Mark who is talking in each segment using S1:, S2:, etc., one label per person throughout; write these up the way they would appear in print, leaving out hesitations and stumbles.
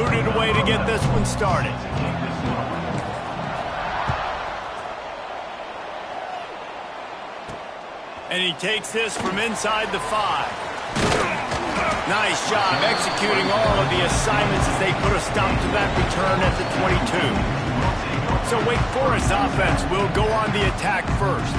S1: booted away to get this one started. And he takes this from inside the 5. Nice job executing all of the assignments as they put a stop to that return at the 22. So Wake Forest offense will go on the attack first.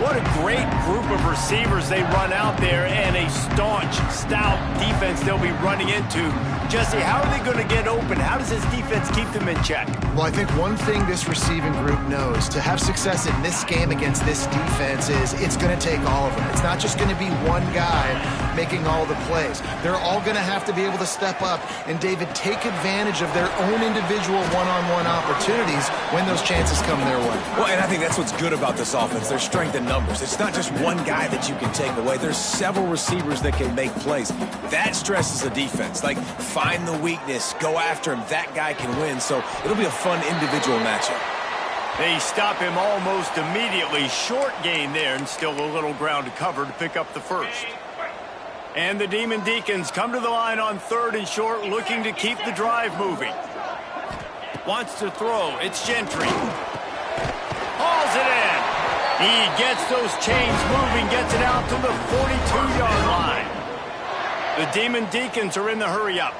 S1: What a great group of receivers they run out there, and a staunch, stout defense they'll be running into. Jesse, how are they going to get open? How does this defense keep them in check?
S2: Well, I think one thing this receiving group knows to have success in this game against this defense is it's going to take all of them. It's not just going to be one guy making all the plays. They're all going to have to be able to step up and, David, take advantage of their own individual one-on-one opportunities when those chances come their way.
S3: Well, and I think that's what's good about this offense. Their strength in numbers. It's not just one guy that you can take away. There's several receivers that can make plays. That stresses the defense. Like, find the weakness, go after him. That guy can win. So it'll be a fun individual matchup.
S1: They stop him almost immediately. Short gain there, and still a little ground to cover to pick up the first. And the Demon Deacons come to the line on 3rd and short, looking to keep the drive moving. Wants to throw. It's Gentry. Hauls it in. He gets those chains moving, gets it out to the 42-yard line. The Demon Deacons are in the hurry-up.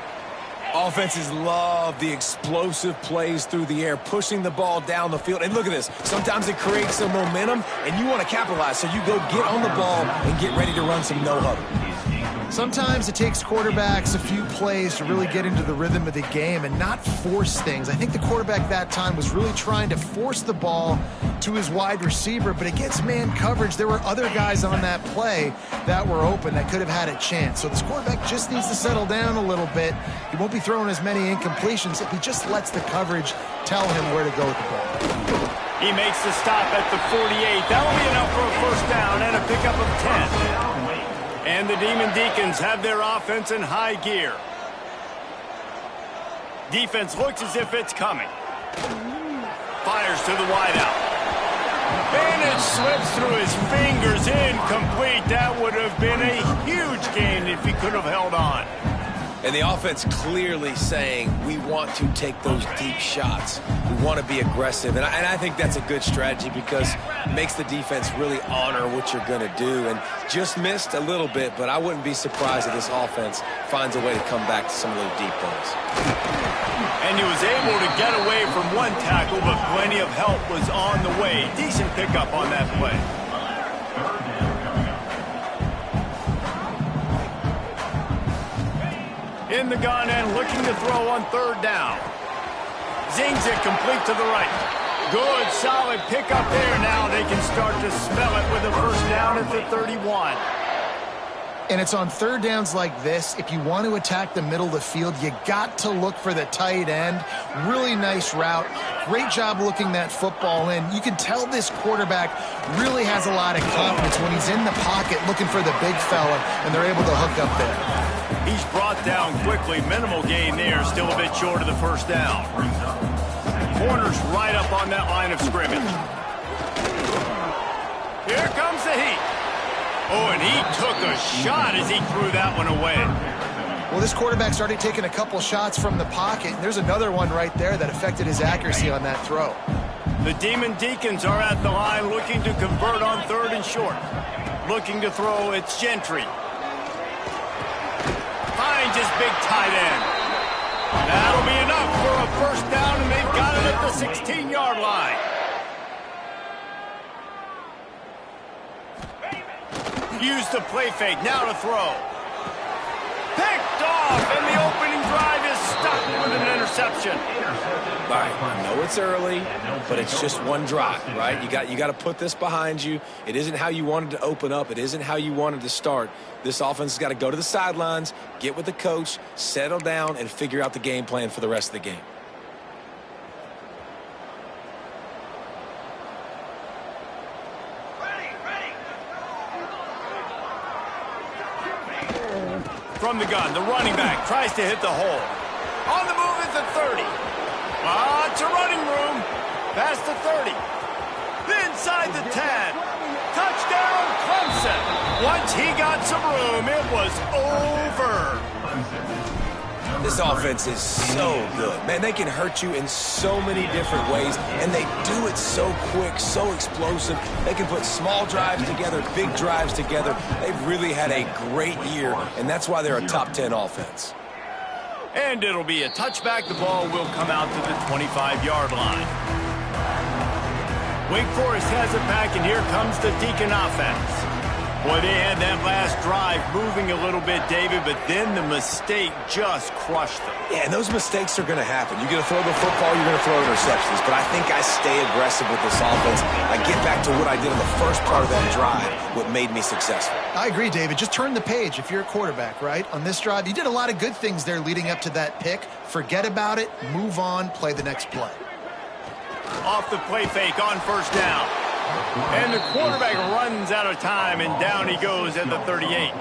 S3: Offenses love the explosive plays through the air, pushing the ball down the field. And look at this. Sometimes it creates some momentum, and you want to capitalize. So you go get on the ball and get ready to run some no-huddle.
S2: Sometimes it takes quarterbacks a few plays to really get into the rhythm of the game and not force things. I think the quarterback that time was really trying to force the ball to his wide receiver, but against man coverage, there were other guys on that play that were open that could have had a chance. So this quarterback just needs to settle down a little bit. He won't be throwing as many incompletions if he just lets the coverage tell him where to go with the ball.
S1: He makes the stop at the 48. That'll be enough for a first down and a pickup of 10. And the Demon Deacons have their offense in high gear. Defense looks as if it's coming. Fires to the wideout. And it slips through his fingers, incomplete. That would have been a huge gain if he could have held on.
S3: And the offense clearly saying, we want to take those deep shots. We want to be aggressive. And I think that's a good strategy because it makes the defense really honor what you're going to do. And just missed a little bit, but I wouldn't be surprised if this offense finds a way to come back to some of those deep balls.
S1: And he was able to get away from one tackle, but plenty of help was on the way. Decent pickup on that play. In the gun and looking to throw on 3rd down. Zings it complete to the right. Good, solid pickup there. Now they can start to smell it with a first down at the 31.
S2: And it's on 3rd downs like this. If you want to attack the middle of the field, you got to look for the tight end. Really nice route. Great job looking that football in. You can tell this quarterback really has a lot of confidence when he's in the pocket looking for the big fella, and they're able to hook up there.
S1: He's brought down quickly. Minimal gain there. Still a bit short of the first down. Corners right up on that line of scrimmage. Here comes the heat. Oh, and he took a shot as he threw that one away.
S2: Well, this quarterback started taking a couple shots from the pocket, and there's another one right there that affected his accuracy on that throw.
S1: The Demon Deacons are at the line looking to convert on 3rd and short. Looking to throw, it's Gentry. Finds his big tight end. That'll be enough for a first down, and they've got it at the 16-yard line. Use the play fake, now to throw. Picked off, and the opening drive is stuck with an interception.
S3: All right, I know it's early, but it's just one drive, right? You got to put this behind you. It isn't how you wanted to open up. It isn't how you wanted to start. This offense has got to go to the sidelines, get with the coach, settle down, and figure out the game plan for the rest of the game.
S1: From the gun, the running back tries to hit the hole. On the move at the 30. Lots of running room. Past the 30. Inside the 10. Touchdown, Clemson. Once he got some room, it was over.
S3: This offense is so good. Man, they can hurt you in so many different ways, and they do it so quick, so explosive. They can put small drives together, big drives together. They've really had a great year, and that's why they're a top 10 offense.
S1: And it'll be a touchback. The ball will come out to the 25-yard line. Wake Forest has it back, and here comes the Deacon offense. Boy, they had that last drive moving a little bit, David, but then the mistake just crushed them.
S3: Yeah, and those mistakes are going to happen. You're going to throw the football, you're going to throw interceptions. But I think I stay aggressive with this offense. I get back to what I did in the first part of that drive, what made me successful.
S2: I agree, David. Just turn the page if you're a quarterback, right? On this drive, you did a lot of good things there leading up to that pick. Forget about it, move on, play the next play.
S1: Off the play fake on first down. And the quarterback runs out of time, and down he goes at the 38.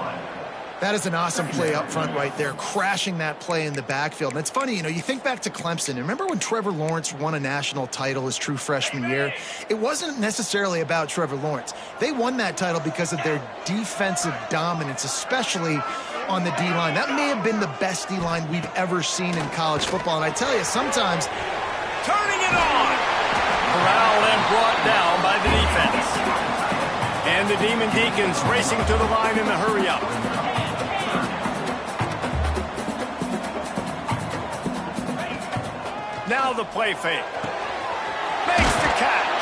S2: That is an awesome play up front right there, crashing that play in the backfield. And it's funny, you know, you think back to Clemson. Remember when Trevor Lawrence won a national title his true freshman year? It wasn't necessarily about Trevor Lawrence. They won that title because of their defensive dominance, especially on the D-line. That may have been the best D-line we've ever seen in college football. And I tell you, sometimes
S1: turning it on. Corralled and brought down by the defense. And the Demon Deacons racing to the line in the hurry-up. Now the play fake. Makes the catch.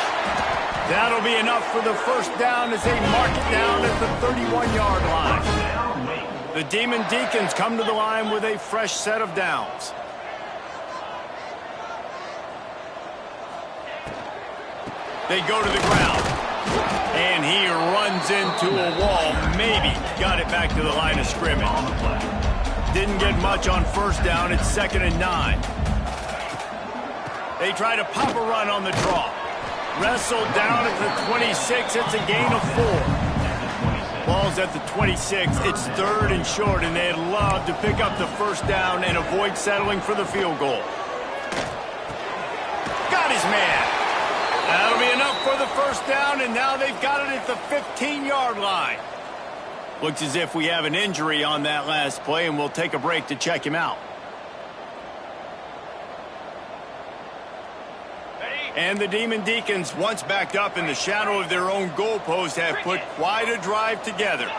S1: That'll be enough for the first down as they mark it down at the 31-yard line. The Demon Deacons come to the line with a fresh set of downs. They go to the ground. And he runs into a wall. Maybe got it back to the line of scrimmage. Didn't get much on first down. It's 2nd and 9. They try to pop a run on the draw. Wrestled down at the 26. It's a gain of 4. Ball's at the 26. It's 3rd and short, and they'd love to pick up the first down and avoid settling for the field goal. Got his man. That'll be enough for the first down, and now they've got it at the 15-yard line. Looks as if we have an injury on that last play, and we'll take a break to check him out. And the Demon Deacons, once backed up in the shadow of their own goalpost, have put quite a drive together.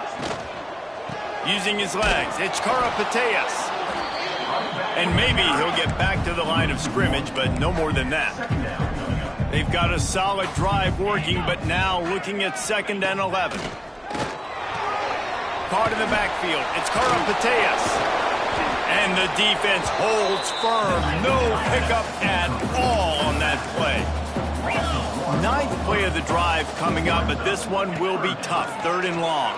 S1: Using his legs, it's Karapateas. And maybe he'll get back to the line of scrimmage, but no more than that. They've got a solid drive working, but now looking at 2nd and 11. Caught in the backfield. It's Karapateas. And the defense holds firm. No pickup at all on that play. 9th play of the drive coming up, but this one will be tough. 3rd and long.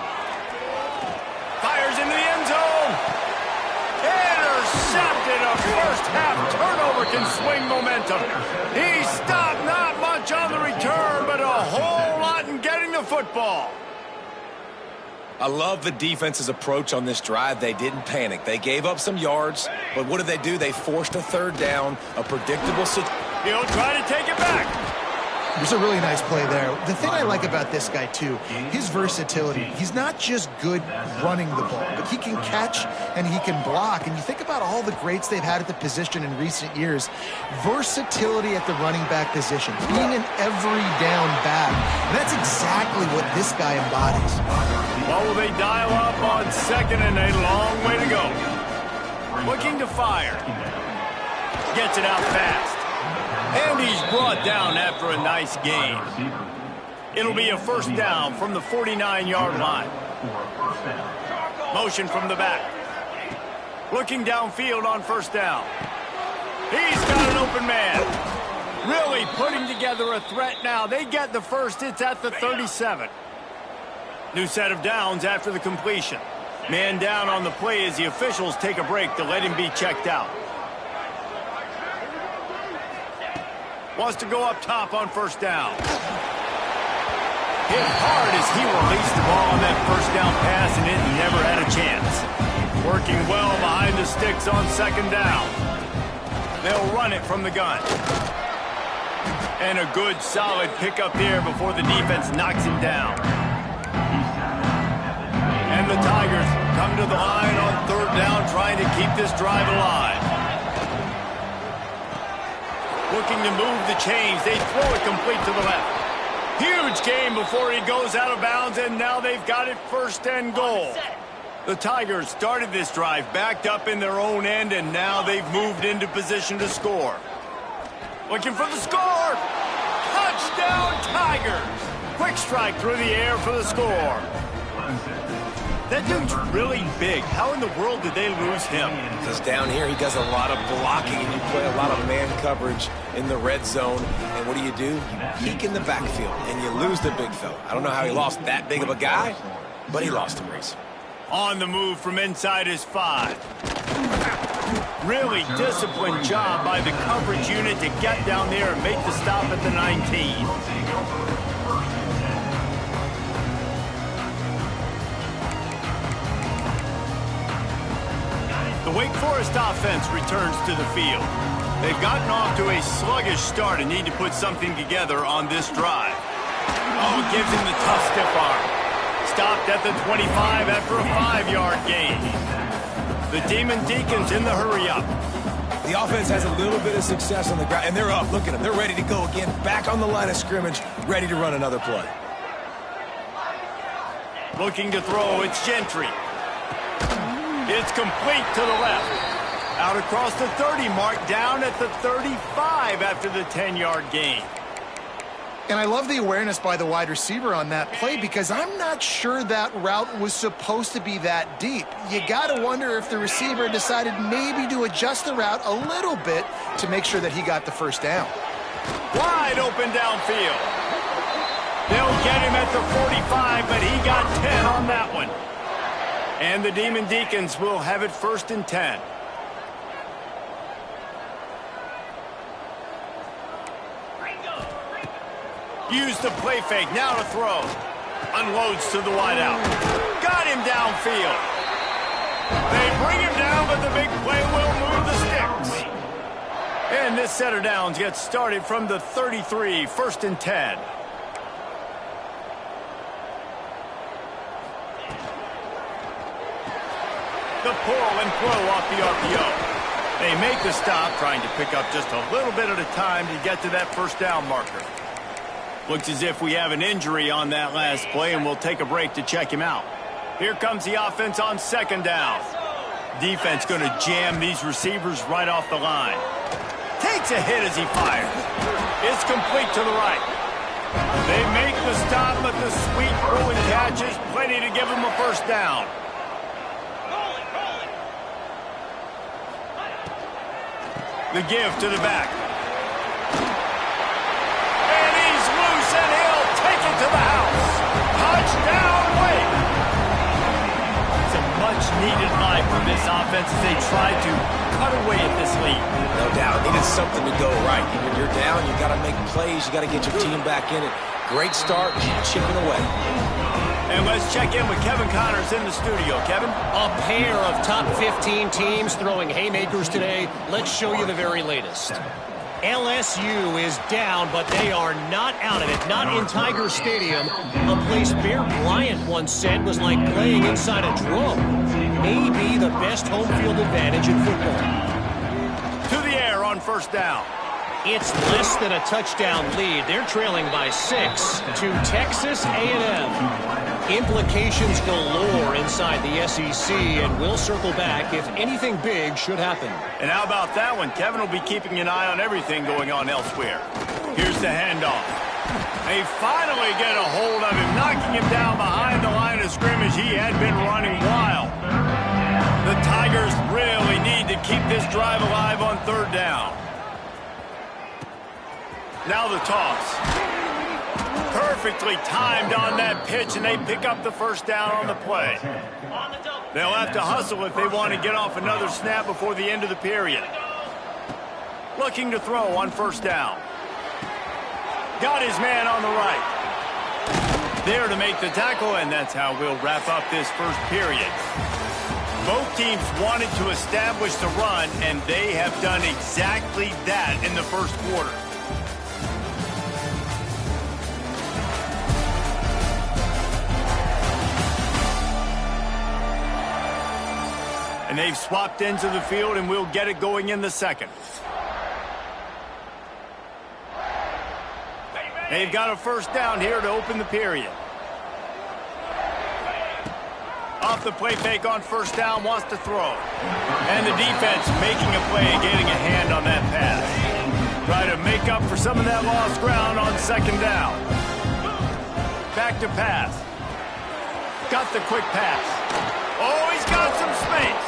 S1: Fires into the end zone. Intercepted. A first half turnover can swing momentum. He stopped, not much on the return, but a whole lot in getting the football.
S3: I love the defense's approach on this drive. They didn't panic. They gave up some yards, but what did they do? They forced a 3rd down, a predictable situation.
S1: He'll try to take it back.
S2: It was a really nice play there. The thing I like about this guy, too, his versatility. He's not just good running the ball, but he can catch and he can block. And you think about all the greats they've had at the position in recent years. Versatility at the running back position, being an every down back. And that's exactly what this guy embodies.
S1: Well, will they dial up on 2nd and a long way to go? Looking to fire. Gets it out fast. And he's brought down after a nice gain. It'll be a first down from the 49-yard line. Motion from the back. Looking downfield on first down. He's got an open man. Really putting together a threat now. They get the first. It's at the 37. New set of downs after the completion. Man down on the play as the officials take a break to let him be checked out. Wants to go up top on first down. Hit hard as he released the ball on that first down pass, and it never had a chance. Working well behind the sticks on 2nd down. They'll run it from the gun. And a good, solid pickup there before the defense knocks him down. And the Tigers come to the line on third down, trying to keep this drive alive. Looking to move the chains. They throw it complete to the left. Huge gain before he goes out of bounds, and now they've got it first and goal. The Tigers started this drive backed up in their own end, and now they've moved into position to score. Looking for the score. Touchdown, Tigers. Quick strike through the air for the score. That dude's really big. How in the world did they lose him?
S3: Because down here he does a lot of blocking, and you play a lot of man coverage in the red zone. And what do? You peek in the backfield, and you lose the big fella. I don't know how he lost that big of a guy, but he lost him, Reese.
S1: On the move from inside his 5. Really disciplined job by the coverage unit to get down there and make the stop at the 19. The Wake Forest offense returns to the field. They've gotten off to a sluggish start and need to put something together on this drive. Oh, gives him the tough stiff arm. Stopped at the 25 after a 5-yard gain. The Demon Deacons in the hurry-up.
S3: The offense has a little bit of success on the ground, and they're up. Look at them. They're ready to go again. Back on the line of scrimmage, ready to run another play.
S1: Looking to throw, it's Gentry. It's complete to the left. Out across the 30 mark, down at the 35 after the 10-yard gain.
S2: And I love the awareness by the wide receiver on that play, because I'm not sure that route was supposed to be that deep. You got to wonder if the receiver decided maybe to adjust the route a little bit to make sure that he got the first down.
S1: Wide open downfield. They'll get him at the 45, but he got 10 on that one. And the Demon Deacons will have it first and 10. Use the play fake, now to throw. Unloads to the wideout. Got him downfield. They bring him down, but the big play will move the sticks. And this set of downs gets started from the 33, first and 10. The pull and throw off the RPO. They make the stop, trying to pick up just a little bit at a time to get to that first down marker. Looks as if we have an injury on that last play, and we'll take a break to check him out. Here comes the offense on second down. Defense going to jam these receivers right off the line. Takes a hit as he fires. It's complete to the right. They make the stop, but the sweet throw and catch is plenty to give them a first down. The give to the back. And he's loose, and he'll take it to the house. Touchdown, Wake. It's a much-needed line for this offense as they try to cut away at this lead.
S3: No doubt. Needed something to go right. When you're down, you got to make plays. You got to get your team back in it. Great start. Keep chipping away.
S1: And let's check in with Kevin Connors in the studio. Kevin?
S4: A pair of top 15 teams throwing haymakers today. Let's show you the very latest. LSU is down, but they are not out of it. Not in Tiger Stadium, a place Bear Bryant once said was like playing inside a drum. Maybe the best home field advantage in football.
S1: To the air on first down.
S4: It's less than a touchdown lead. They're trailing by 6 to Texas A&M. Implications galore inside the SEC, and we'll circle back if anything big should happen.
S1: And how about that one? Kevin will be keeping an eye on everything going on elsewhere. Here's the handoff. They finally get a hold of him, knocking him down behind the line of scrimmage. He had been running wild. The Tigers really need to keep this drive alive on third down. Now the toss. Perfectly timed on that pitch, and they pick up the first down on the play. They'll have to hustle if they want to get off another snap before the end of the period. Looking to throw on first down. Got his man on the right. There to make the tackle, and that's how we'll wrap up this first period. Both teams wanted to establish the run, and they have done exactly that in the first quarter. And they've swapped ends of the field, and we'll get it going in the second. They've got a first down here to open the period. Off the play fake on first down, wants to throw. And the defense making a play, getting a hand on that pass. Try to make up for some of that lost ground on second down. Back to pass. Got the quick pass. Oh, he's got some space.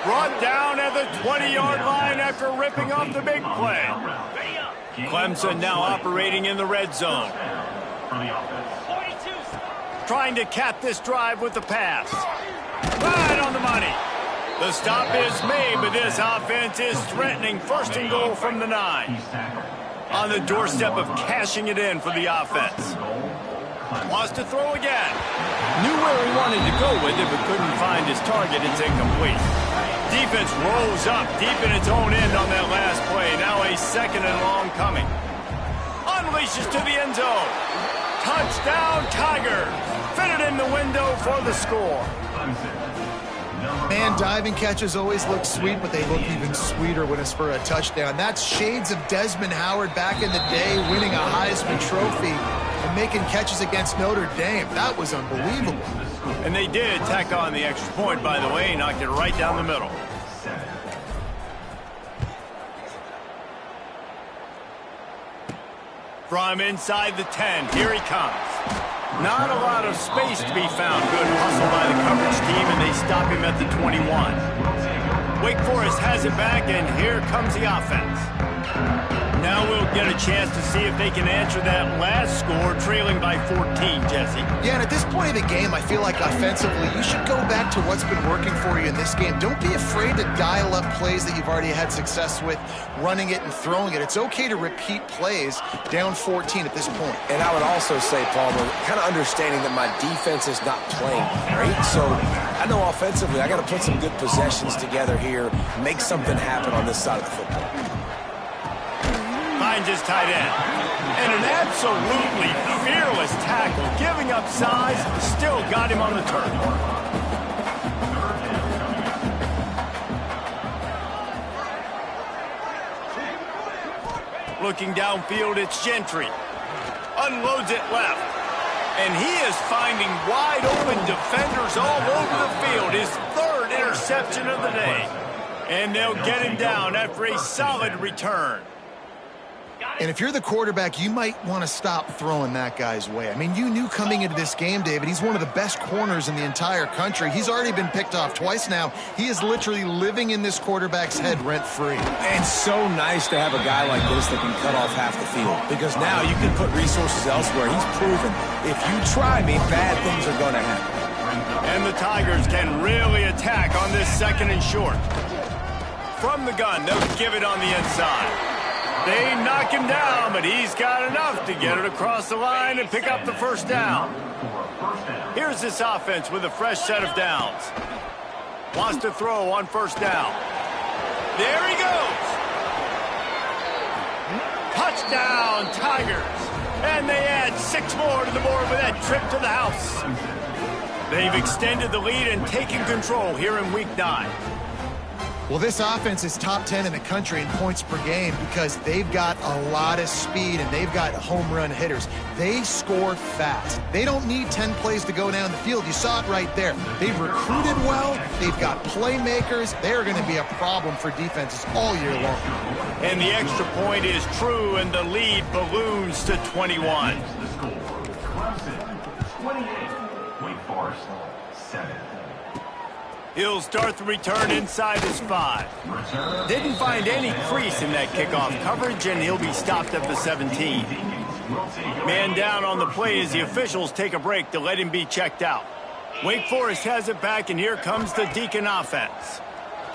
S1: Brought down at the 20-yard line after ripping off the big play. Clemson now operating in the red zone. Trying to cap this drive with the pass. Right on the money. The stop is made, but this offense is threatening first and goal from the 9. On the doorstep of cashing it in for the offense. Wants to throw again. Knew where he wanted to go with it, but couldn't find his target. It's incomplete. Defense rolls up deep in its own end on that last play. Now a second and long coming. Unleashes to the end zone. Touchdown, Tigers. Fitted in the window for the score.
S2: Man, diving catches always look sweet, but they look even sweeter when it's for a touchdown. That's shades of Desmond Howard back in the day, winning a Heisman Trophy and making catches against Notre Dame. That was unbelievable.
S1: And they did tack on the extra point, by the way, knocked it right down the middle. From inside the 10, here he comes. Not a lot of space to be found. Good hustle by the coverage team, and they stop him at the 21. Wake Forest has it back, and here comes the offense. Now we'll get a chance to see if they can answer that last score, trailing by 14, Jesse.
S2: Yeah, and at this point of the game, I feel like offensively, you should go back to what's been working for you in this game. Don't be afraid to dial up plays that you've already had success with, running it and throwing it. It's okay to repeat plays down 14 at this point.
S3: And I would also say, Palmer, kind of understanding that my defense is not playing great. So I know offensively, I got to put some good possessions together here, make something happen on this side of the football.
S1: Finds his tight end. And an absolutely fearless tackle, giving up size, still got him on the turf. Looking downfield, it's Gentry. Unloads it left. And he is finding wide open defenders all over the field. His third interception of the day. And they'll get him down after a solid return.
S2: And if you're the quarterback, you might want to stop throwing that guy's way. I mean, you knew coming into this game, David, he's one of the best corners in the entire country. He's already been picked off twice now. He is literally living in this quarterback's head rent-free.
S3: And so nice to have a guy like this that can cut off half the field. Because now you can put resources elsewhere. He's proven if you try me, bad things are going to happen.
S1: And the Tigers can really attack on this second and short. From the gun, they'll give it on the inside. They knock him down, but he's got enough to get it across the line and pick up the first down. Here's this offense with a fresh set of downs. Wants to throw on first down. There he goes. Touchdown, Tigers. And they add 6 more to the board with that trip to the house. They've extended the lead and taken control here in Week 9.
S2: Well, this offense is top 10 in the country in points per game because they've got a lot of speed and they've got home run hitters. They score fast. They don't need 10 plays to go down the field. You saw it right there. They've recruited well. They've got playmakers. They're going to be a problem for defenses all year long.
S1: And the extra point is true, and the lead balloons to 21.
S5: Clemson, 28. Wake Forest, 7.
S1: He'll start the return inside his 5. Didn't find any crease in that kickoff coverage, and he'll be stopped at the 17. Man down on the play as the officials take a break to let him be checked out. Wake Forest has it back, and here comes the Deacon offense.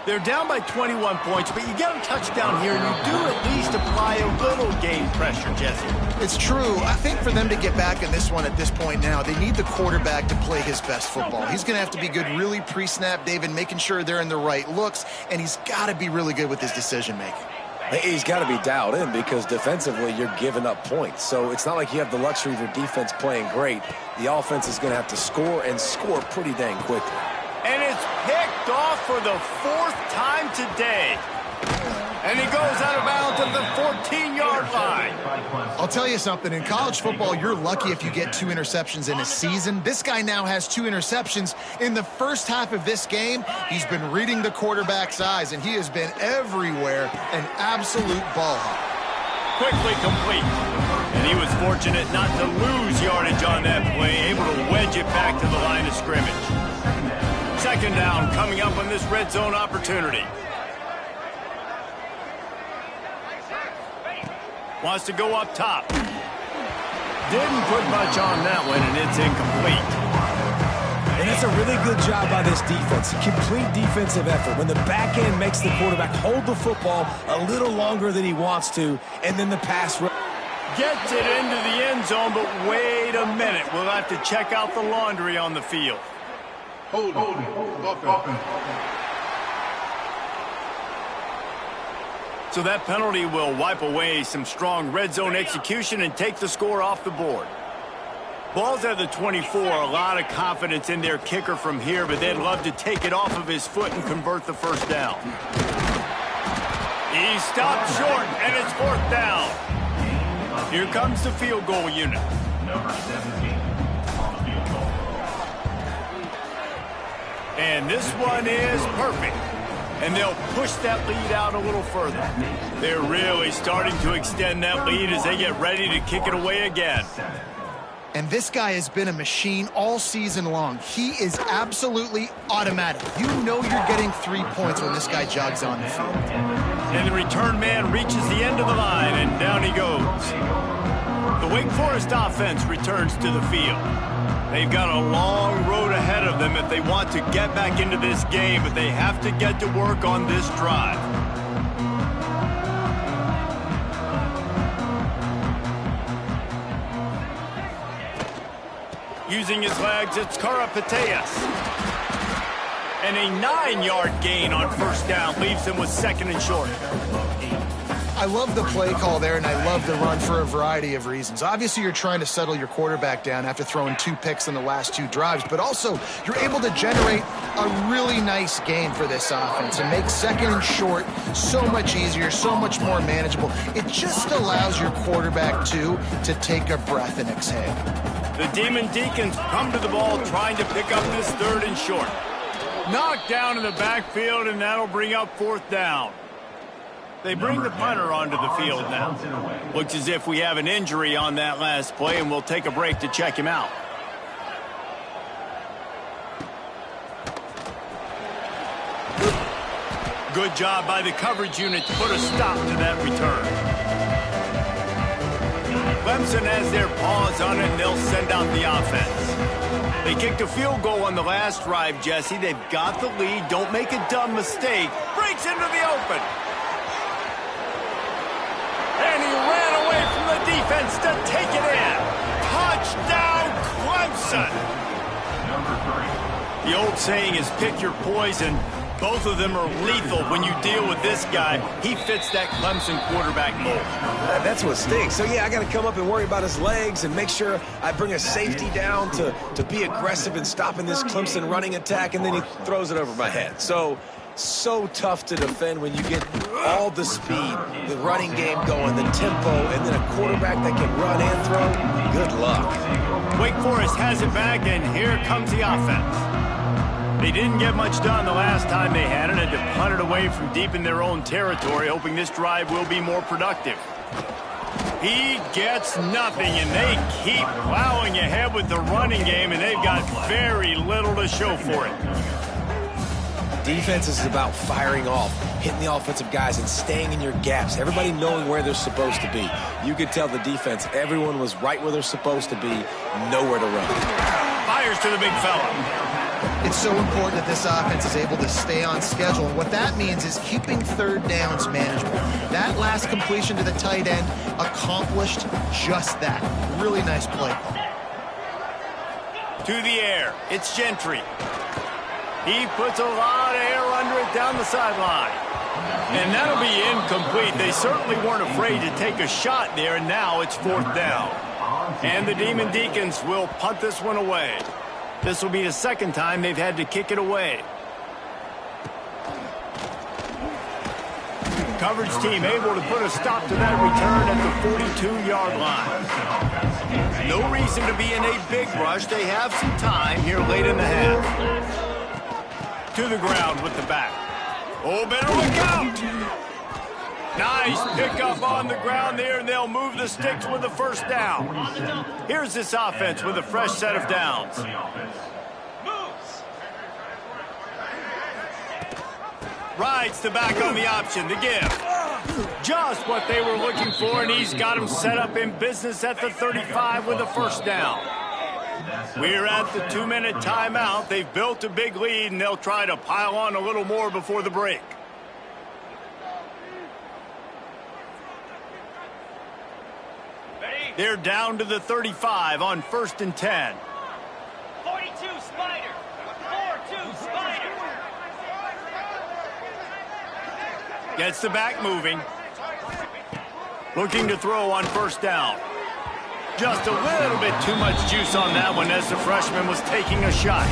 S1: They're down by 21 points, but you get a touchdown here, and you do at least apply a little game pressure, Jesse.
S2: It's true. I think for them to get back in this one at this point now, they need the quarterback to play his best football. He's going to have to be good really pre-snap, David, making sure they're in the right looks, and he's got to be really good with his decision-making.
S3: He's got to be dialed in because defensively you're giving up points. So it's not like you have the luxury of your defense playing great. The offense is going to have to score and score pretty dang quickly.
S1: And it's picked picked off for the 4th time today. And he goes out of bounds at the 14-yard line.
S2: I'll tell you something. In college football, you're lucky if you get 2 interceptions in a season. This guy now has 2 interceptions. In the first half of this game, he's been reading the quarterback's eyes, and he has been everywhere, an absolute ball hawk.
S1: Quickly complete. And he was fortunate not to lose yardage on that play, able to wedge it back to the line of scrimmage. 2nd down coming up on this red zone opportunity. Wants to go up top. Didn't put much on that one, and it's incomplete.
S3: And that's a really good job by this defense. Complete defensive effort. When the back end makes the quarterback hold the football a little longer than he wants to, and then the pass
S1: gets it into the end zone, but wait a minute. We'll have to check out the laundry on the field.
S6: Hold on.
S1: So that penalty will wipe away some strong red zone execution and take the score off the board. Ball's at the 24. A lot of confidence in their kicker from here, but they'd love to take it off of his foot and convert the 1st down. He stopped short, and it's 4th down. Here comes the field goal unit.
S5: Number 17 on the field goal.
S1: And this one is perfect. And they'll push that lead out a little further. They're really starting to extend that lead as they get ready to kick it away again.
S2: And this guy has been a machine all season long. He is absolutely automatic. You know you're getting 3 points when this guy jogs on the field.
S1: And the return man reaches the end of the line, and down he goes. The Wake Forest offense returns to the field. They've got a long road ahead of them if they want to get back into this game, but they have to get to work on this drive. Using his legs, it's Karapateas. And a 9-yard gain on 1st down leaves him with 2nd and short.
S2: I love the play call there, and I love the run for a variety of reasons. Obviously, you're trying to settle your quarterback down after throwing 2 picks in the last 2 drives, but also you're able to generate a really nice gain for this offense and make 2nd and short so much easier, so much more manageable. It just allows your quarterback, too, to take a breath and exhale.
S1: The Demon Deacons come to the ball trying to pick up this 3rd and short. Knocked down in the backfield, and that'll bring up 4th down. They bring the punter onto the field now. Looks as if we have an injury on that last play, and we'll take a break to check him out. Good job by the coverage unit to put a stop to that return. Clemson has their paws on it, and they'll send out the offense. They kicked a field goal on the last drive, Jesse. They've got the lead. Don't make a dumb mistake. Breaks into the open. And he ran away from the defense to take it in. Touchdown, Clemson.
S5: Number 3.
S1: The old saying is pick your poison. Both of them are lethal when you deal with this guy. He fits that Clemson quarterback mold.
S3: That's what stinks. So, yeah, I got to come up and worry about his legs and make sure I bring a safety down to be aggressive in stopping this Clemson running attack, and then he throws it over my head. So tough to defend when you get all the speed, the running game going, the tempo, and then a quarterback that can run and throw. Good luck.
S1: Wake Forest has it back, and here comes the offense. They didn't get much done the last time they had it, and to punt it away from deep in their own territory, hoping this drive will be more productive. He gets nothing, and they keep plowing ahead with the running game, and they've got very little to show for it.
S3: Defense is about firing off, hitting the offensive guys, and staying in your gaps. Everybody knowing where they're supposed to be. You could tell the defense, everyone was right where they're supposed to be, nowhere to run.
S1: Fires to the big fella.
S2: It's so important that this offense is able to stay on schedule. And what that means is keeping 3rd downs manageable. That last completion to the tight end accomplished just that. Really nice play call.
S1: To the air. It's Gentry. He puts a lot of air under it down the sideline. And that'll be incomplete. They certainly weren't afraid to take a shot there, and now it's 4th down. And the Demon Deacons will punt this one away. This will be the 2nd time they've had to kick it away. coverage team able to put a stop to that return at the 42-yard line. No reason to be in a big rush. They have some time here late in the half. To the ground with the back. Oh, better look out! Nice pickup on the ground there, and they'll move the sticks with the first down. Here's this offense with a fresh set of downs. Rides the back on the option, the give. Just what they were looking for, and he's got them set up in business at the 35 with a first down. We're at the 2-minute timeout. They've built a big lead, and they'll try to pile on a little more before the break. They're down to the 35 on 1st and 10.
S7: 42 Spider. 4-2 Spider.
S1: Gets the back moving. Looking to throw on first down. Just a little bit too much juice on that one as the freshman was taking a shot.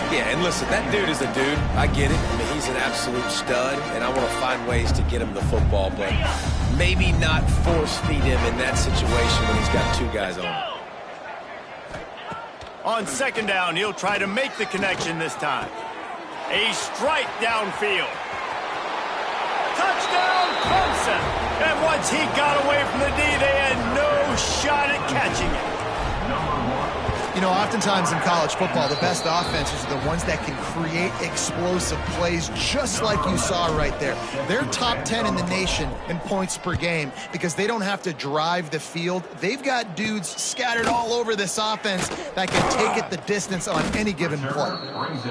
S3: Yeah, and listen, that dude is a dude. I get it. I mean, he's an absolute stud, and I want to find ways to get him the football, but maybe not force feed him in that situation when he's got two guys on him.
S1: On second down, he'll try to make the connection this time. A strike downfield. Touchdown, Clemson! And once he got away from the D, they had no shot at catching it.
S2: You know, oftentimes in college football, the best offenses are the ones that can create explosive plays, just like you saw right there. They're top 10 in the nation in points per game because they don't have to drive the field. They've got dudes scattered all over this offense that can take it the distance on any given play.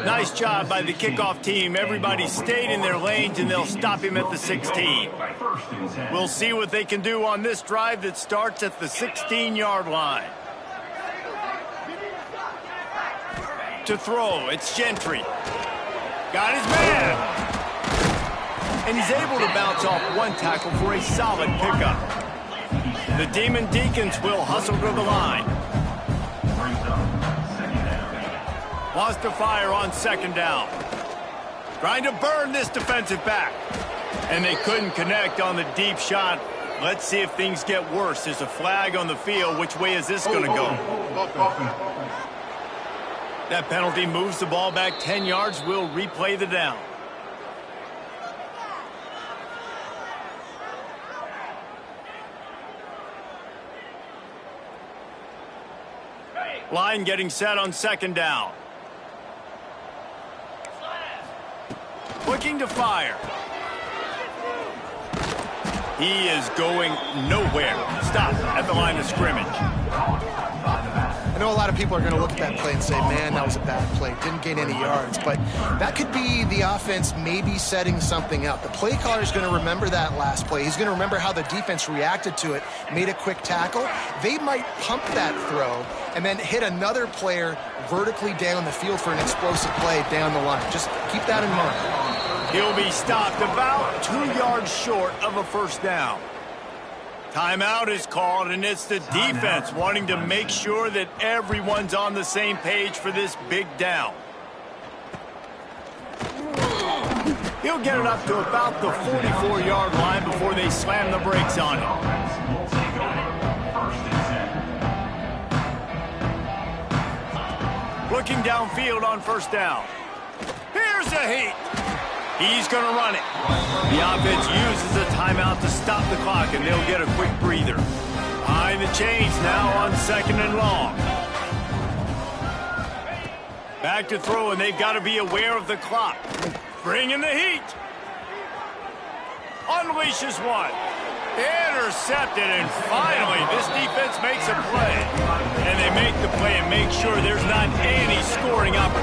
S1: Nice job by the kickoff team. Everybody stayed in their lanes, and they'll stop him at the 16. We'll see what they can do on this drive that starts at the 16-yard line. To throw, it's Gentry. Got his man. And he's able to bounce off one tackle for a solid pickup. The Demon Deacons will hustle to the line. Wants to fire on second down. Trying to burn this defensive back. And they couldn't connect on the deep shot. Let's see if things get worse. There's a flag on the field. Which way is this going to go? That penalty moves the ball back 10 yards. We'll replay the down. Line getting set on second down. Looking to fire. He is going nowhere. Stop at the line of scrimmage.
S2: I know a lot of people are going to look at that play and say, man, that was a bad play. Didn't gain any yards. But that could be the offense maybe setting something up. The play caller is going to remember that last play. He's going to remember how the defense reacted to it, made a quick tackle. They might pump that throw and then hit another player vertically down the field for an explosive play down the line. Just keep that in mind.
S1: He'll be stopped about 2 yards short of a first down. Timeout is called, and it's the defense wanting to make sure that everyone's on the same page for this big down. He'll get it up to about the 44-yard line before they slam the brakes on him. Looking downfield on first down. Here's a heat. He's going to run it. The offense uses a timeout to stop the clock, and they'll get a quick breather. Behind the chains now on second and long. Back to throw, and they've got to be aware of the clock. Bringing the heat. Unleashes one. Intercepted, and finally this defense makes a play. And they make the play and make sure there's not any scoring opportunity.